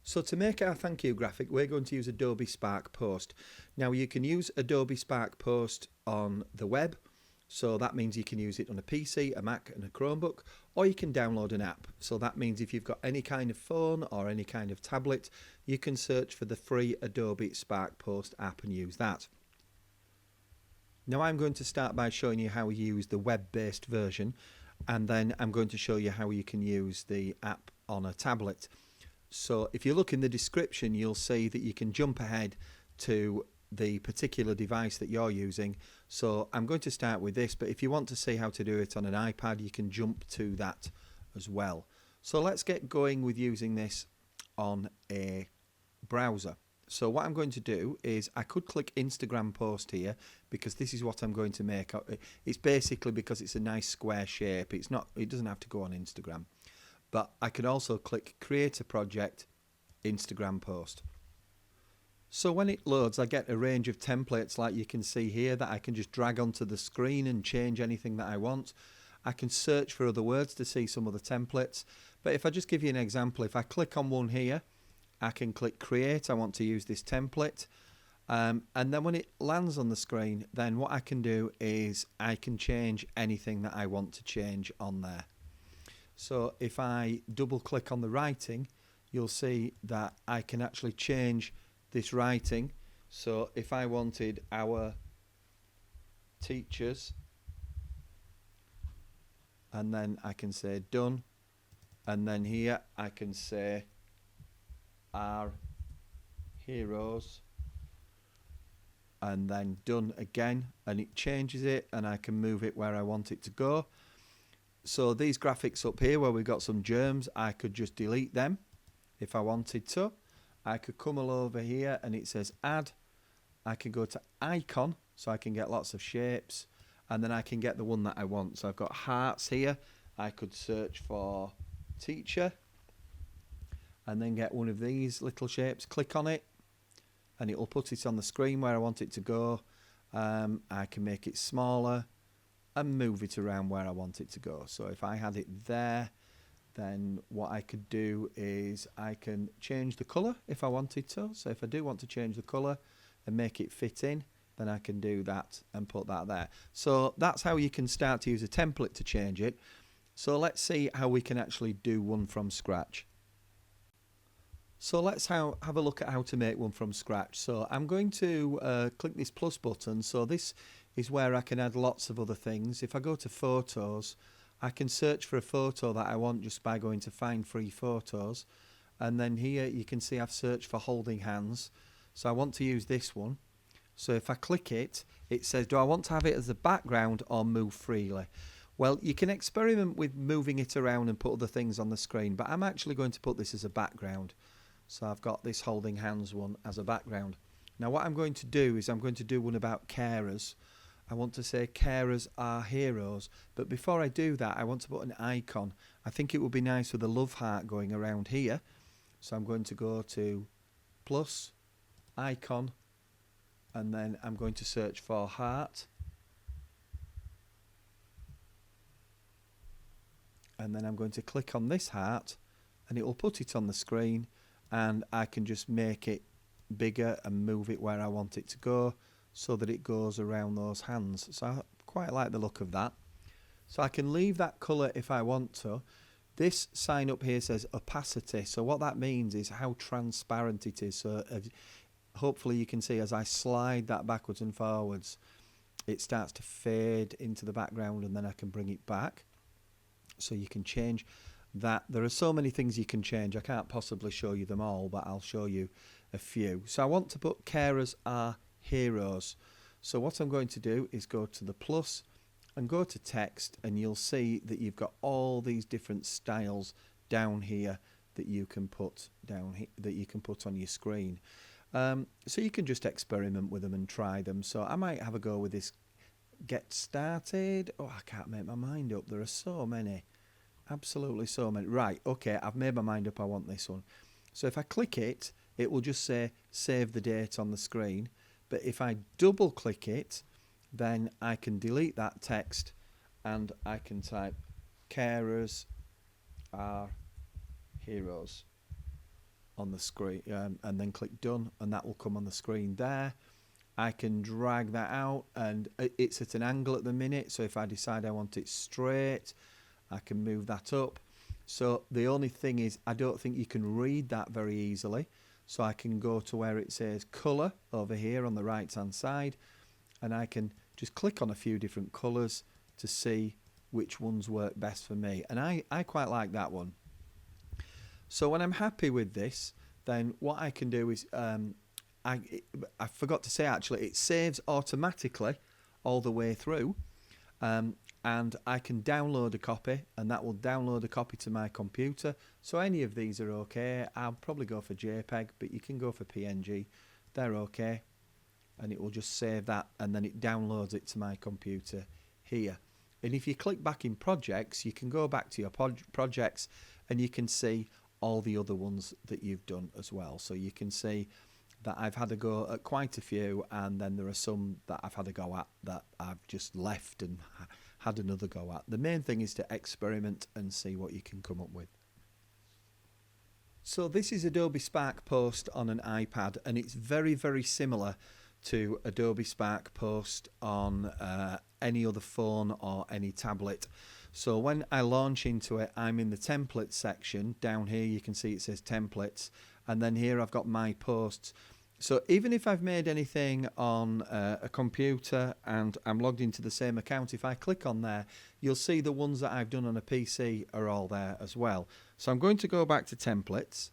So to make our thank you graphic, we're going to use Adobe Spark Post. Now you can use Adobe Spark Post on the web, so that means you can use it on a PC, a Mac and a Chromebook, or you can download an app. So that means if you've got any kind of phone or any kind of tablet, you can search for the free Adobe Spark Post app and use that. Now I'm going to start by showing you how you use the web-based version, and then I'm going to show you how you can use the app on a tablet. So if you look in the description, you'll see that you can jump ahead to the particular device that you're using. So I'm going to start with this, but if you want to see how to do it on an iPad, you can jump to that as well. So let's get going with using this on a browser. So what I'm going to do is I could click Instagram post here, because this is what I'm going to make. It's basically because it's a nice square shape. It doesn't have to go on Instagram. But I can also click Create a Project, Instagram Post. So when it loads, I get a range of templates like you can see here that I can just drag onto the screen and change anything that I want. I can search for other words to see some of the templates. But if I just give you an example, if I click on one here, I can click Create. I want to use this template. And then when it lands on the screen, then what I can do is I can change anything that I want to change on there. So if I double click on the writing, you'll see that I can actually change this writing. So if I wanted our teachers, and then I can say done, and then here I can say our heroes, and then done again, and it changes it, and I can move it where I want it to go. So these graphics up here where we've got some germs, I could just delete them if I wanted to. I could come all over here and it says add. I can go to icon, so I can get lots of shapes, and then I can get the one that I want. So I've got hearts here. I could search for teacher and then get one of these little shapes, click on it, and it will put it on the screen where I want it to go. I can make it smaller and move it around where I want it to go. So if I had it there, then what I could do is I can change the colour if I wanted to. So if I do want to change the colour and make it fit in, then I can do that and put that there. So that's how you can start to use a template to change it. So let's see how we can actually do one from scratch. So let's have a look at how to make one from scratch. So I'm going to click this plus button. So this is where I can add lots of other things. If I go to photos, I can search for a photo that I want just by going to find free photos. And then here you can see I've searched for holding hands. So I want to use this one. So if I click it, it says, do I want to have it as a background or move freely? Well, you can experiment with moving it around and put other things on the screen, but I'm actually going to put this as a background. So I've got this holding hands one as a background. Now what I'm going to do is I'm going to do one about carers. I want to say carers are heroes, but before I do that I want to put an icon. I think it would be nice with a love heart going around here. So I'm going to go to plus, icon, and then I'm going to search for heart. And then I'm going to click on this heart and it will put it on the screen, and I can just make it bigger and move it where I want it to go so that it goes around those hands. So I quite like the look of that. So I can leave that colour if I want to. This sign up here says opacity. So what that means is how transparent it is. So hopefully you can see as I slide that backwards and forwards, it starts to fade into the background, and then I can bring it back. So you can change that. There are so many things you can change. I can't possibly show you them all, but I'll show you a few. So I want to put carers are heroes. So what I'm going to do is go to the plus and go to text, and you'll see that you've got all these different styles down here that you can put down here, that you can put on your screen. So you can just experiment with them and try them. So I might have a go with this get started. Oh, I can't make my mind up. There are so many. Absolutely so many. Right, okay, I've made my mind up. I want this one. So if I click it, it will just say save the date on the screen. But if I double click it, then I can delete that text and I can type carers are heroes on the screen, and then click done, and that will come on the screen there. I can drag that out, and it's at an angle at the minute, so if I decide I want it straight, I can move that up. So the only thing is, I don't think you can read that very easily, so I can go to where it says colour over here on the right hand side, and I can just click on a few different colours to see which ones work best for me, and I quite like that one. So when I'm happy with this, then what I can do is, I forgot to say actually, it saves automatically all the way through, and I can download a copy, and that will download a copy to my computer. So any of these are okay. I'll probably go for JPEG, but you can go for PNG. They're okay, and it will just save that, and then it downloads it to my computer here. And if you click back in projects, you can go back to your projects, and you can see all the other ones that you've done as well. So you can see that I've had a go at quite a few, and then there are some that I've had a go at that I've just left and had another go at. The main thing is to experiment and see what you can come up with. So this is Adobe Spark Post on an iPad, and it's very, very similar to Adobe Spark Post on any other phone or any tablet. So when I launch into it, I'm in the templates section. Down here you can see it says templates, and then here I've got my posts. So even if I've made anything on a computer and I'm logged into the same account, if I click on there, you'll see the ones that I've done on a PC are all there as well. So I'm going to go back to templates,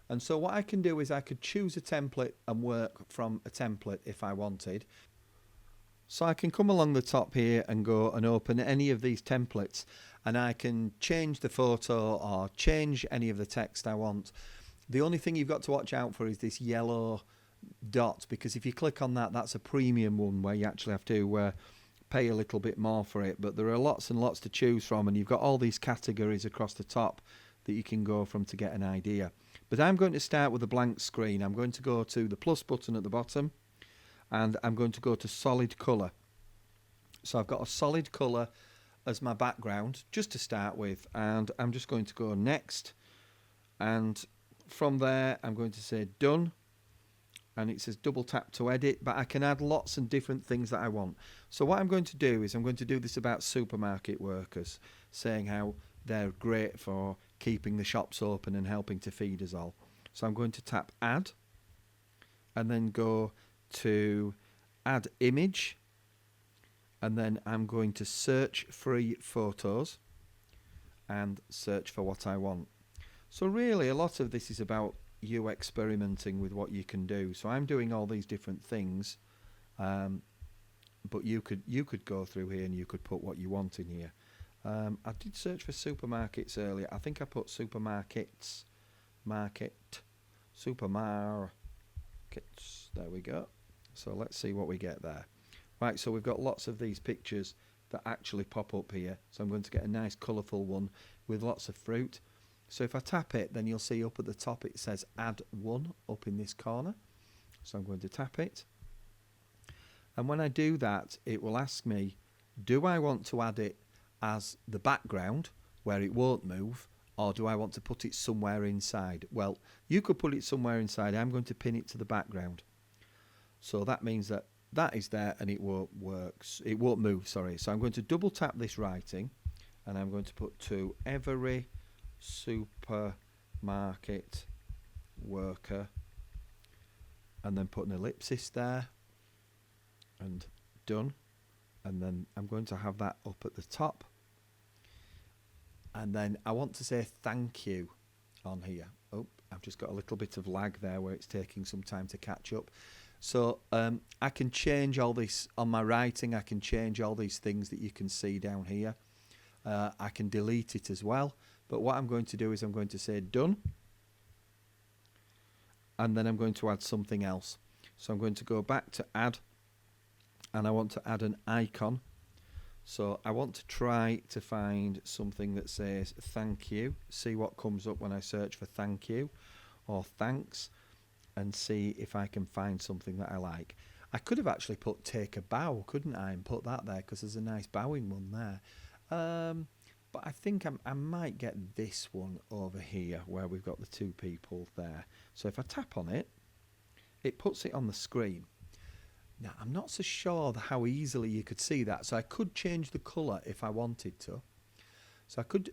and so what I can do is I could choose a template and work from a template if I wanted. So I can come along the top here and go and open any of these templates, and I can change the photo or change any of the text I want. The only thing you've got to watch out for is this yellow dot, because if you click on that, that's a premium one where you actually have to pay a little bit more for it. But there are lots and lots to choose from, and you've got all these categories across the top that you can go from to get an idea. But I'm going to start with a blank screen. I'm going to go to the plus button at the bottom, and I'm going to go to solid colour. So I've got a solid colour as my background just to start with, and I'm just going to go next, and from there I'm going to say done, and it says double tap to edit, but I can add lots and different things that I want. So what I'm going to do is I'm going to do this about supermarket workers, saying how they're great for keeping the shops open and helping to feed us all. So I'm going to tap add, and then go to add image, and then I'm going to search free photos and search for what I want. So really a lot of this is about you experimenting with what you can do. So I'm doing all these different things, but you could go through here and you could put what you want in here. I did search for supermarkets earlier. I think I put supermarkets, market, supermarkets. There we go. So let's see what we get there. Right, so we've got lots of these pictures that actually pop up here. So I'm going to get a nice colourful one with lots of fruit. So if I tap it, then you'll see up at the top it says add one up in this corner. So I'm going to tap it. And when I do that, it will ask me, do I want to add it as the background where it won't move, or do I want to put it somewhere inside? Well, you could put it somewhere inside. I'm going to pin it to the background. So that means that that is there and it won't work. It won't move, sorry. So I'm going to double tap this writing, and I'm going to put to every supermarket worker, and then put an ellipsis there, and done. And then I'm going to have that up at the top, and then I want to say thank you on here. Oh, I've just got a little bit of lag there where it's taking some time to catch up. So I can change all this on my writing. I can change all these things that you can see down here. I can delete it as well. But what I'm going to do is I'm going to say done, and then I'm going to add something else. So I'm going to go back to add, and I want to add an icon. So I want to try to find something that says thank you. See what comes up when I search for thank you or thanks, and see if I can find something that I like. I could have actually put take a bow, couldn't I, and put that there, because there's a nice bowing one there. But I think I might get this one over here where we've got the two people there. So if I tap on it, it puts it on the screen. Now, I'm not so sure how easily you could see that. So I could change the colour if I wanted to. So I could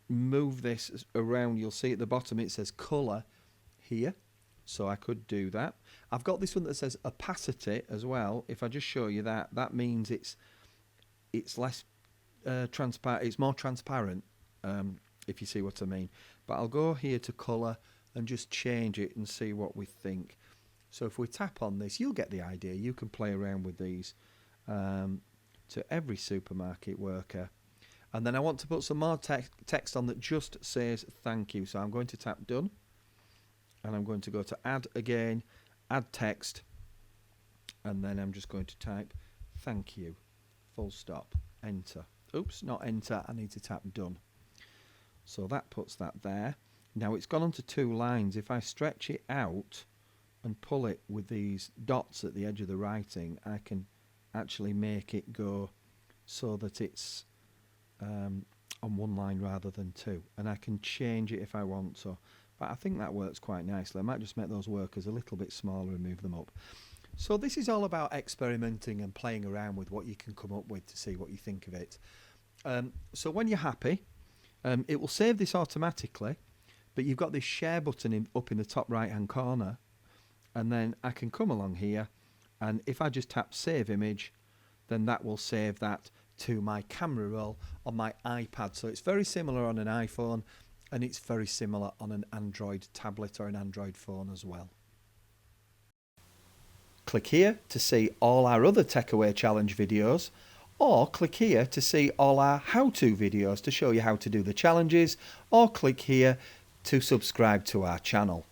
move this around. You'll see at the bottom it says colour here. So I could do that. I've got this one that says opacity as well. If I just show you that, that means it's less transparent. It's more transparent, if you see what I mean. But I'll go here to colour and just change it and see what we think. So if we tap on this, you'll get the idea. You can play around with these to every supermarket worker. And then I want to put some more text on that just says thank you. So I'm going to tap done. And I'm going to go to add again, add text. And then I'm just going to type thank you, full stop, enter. Oops, not enter. I need to tap done. So that puts that there. Now it's gone onto 2 lines. If I stretch it out and pull it with these dots at the edge of the writing, I can actually make it go so that it's on 1 line rather than 2. And I can change it if I want to. But I think that works quite nicely. I might just make those workers a little bit smaller and move them up. So this is all about experimenting and playing around with what you can come up with to see what you think of it. So when you're happy, it will save this automatically, but you've got this share button up in the top right hand corner, and then I can come along here, and if I just tap save image, then that will save that to my camera roll on my iPad. So it's very similar on an iPhone, and it's very similar on an Android tablet or an Android phone as well. Click here to see all our other Techaway Challenge videos, or click here to see all our how-to videos to show you how to do the challenges, or click here to subscribe to our channel.